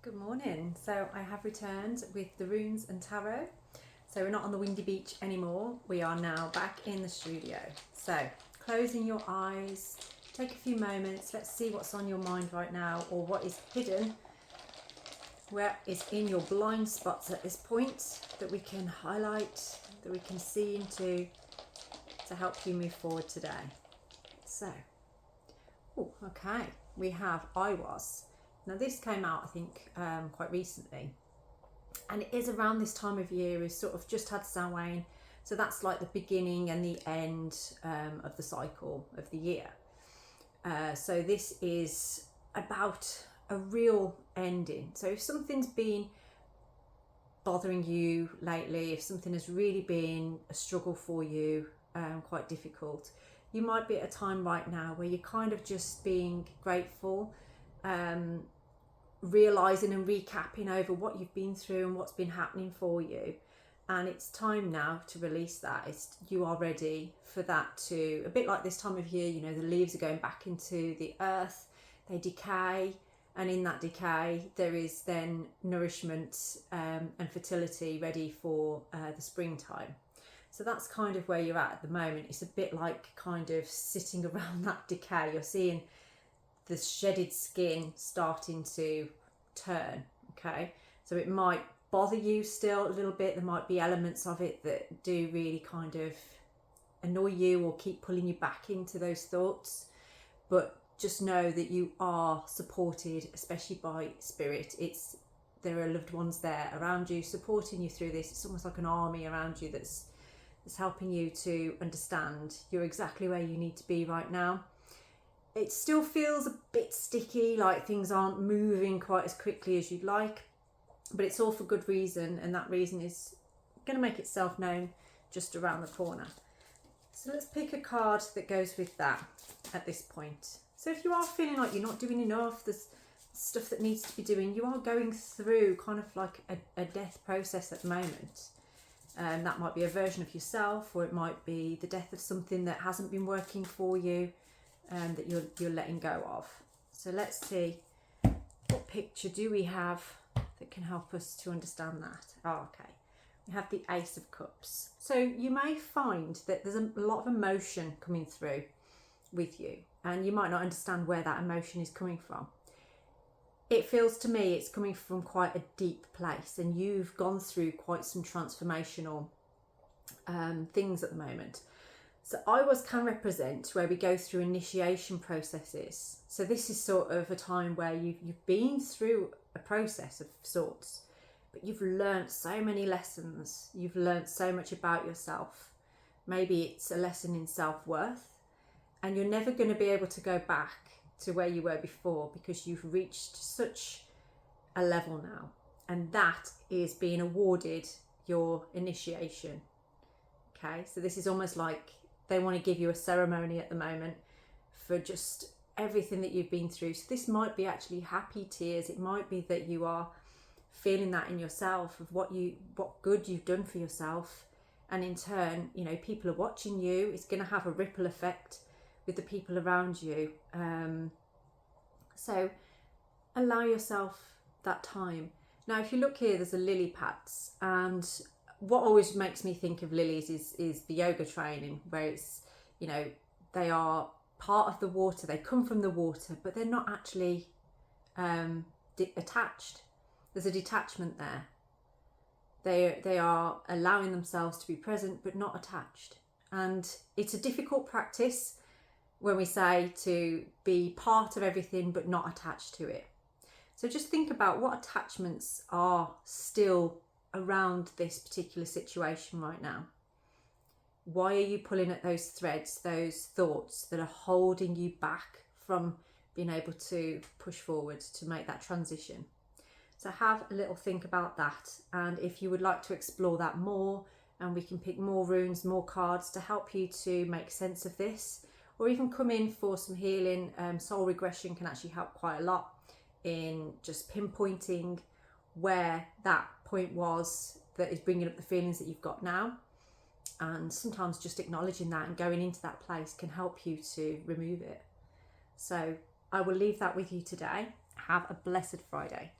Good morning. So I have returned with the runes and tarot. So we're not on the windy beach anymore. We are now back in the studio. So closing your eyes, take a few moments. Let's see what's on your mind right now, or what is hidden, where is in your blind spots at this point that we can highlight, that we can see into to help you move forward today. So, okay, we have Eiwaz. Now this came out, I think, quite recently, and it is around this time of year. We've sort of just had Samhain, so that's like the beginning and the end of the cycle of the year. So this is about a real ending. So if something's been bothering you lately, if something has really been a struggle for you, quite difficult, you might be at a time right now where you're kind of just being grateful, realizing and recapping over what you've been through and what's been happening for you, and it's time now to release that. You are ready for that, to a bit like this time of year, you know, the leaves are going back into the earth, they decay, and in that decay there is then nourishment and fertility ready for the springtime. So that's kind of where you're at the moment. It's a bit like kind of sitting around that decay. You're seeing the shedded skin starting to turn. Okay, so it might bother you still a little bit. There might be elements of it that do really kind of annoy you or keep pulling you back into those thoughts, but just know that you are supported, especially by spirit. There are loved ones there around you supporting you through this. It's almost like an army around you that's helping you to understand you're exactly where you need to be right now. It still feels a bit sticky, like things aren't moving quite as quickly as you'd like, but it's all for good reason, and that reason is going to make itself known just around the corner. So let's pick a card that goes with that at this point. So if you are feeling like you're not doing enough, there's stuff that needs to be doing, you are going through kind of like a death process at the moment. That might be a version of yourself, or it might be the death of something that hasn't been working for you, that you're letting go of. So let's see, what picture do we have that can help us to understand that? Oh, okay. We have the Ace of Cups. So you may find that there's a lot of emotion coming through with you, and you might not understand where that emotion is coming from. It feels to me it's coming from quite a deep place, and you've gone through quite some transformational things at the moment. So Eiwaz can represent where we go through initiation processes. So this is sort of a time where you've been through a process of sorts, but you've learnt so many lessons. You've learnt so much about yourself. Maybe it's a lesson in self-worth, and you're never going to be able to go back to where you were before, because you've reached such a level now, and that is being awarded your initiation. Okay, so this is almost like they want to give you a ceremony at the moment for just everything that you've been through. So this might be actually happy tears. It might be that you are feeling that in yourself, of what good you've done for yourself, and in turn, you know, people are watching you. It's going to have a ripple effect with the people around you. So allow yourself that time. Now, if you look here, there's a lily pads, and what always makes me think of lilies is the yoga training, where it's, you know, they are part of the water, they come from the water, but they're not actually attached. There's a detachment there. They are allowing themselves to be present but not attached, and it's a difficult practice when we say to be part of everything but not attached to it. So just think about what attachments are still around this particular situation right now. Why are you pulling at those threads, those thoughts that are holding you back from being able to push forward to make that transition? So have a little think about that, and if you would like to explore that more, and we can pick more runes, more cards to help you to make sense of this, or even come in for some healing. Soul regression can actually help quite a lot in just pinpointing where that point was that is bringing up the feelings that you've got now, and sometimes just acknowledging that and going into that place can help you to remove it. So I will leave that with you today. Have a blessed Friday.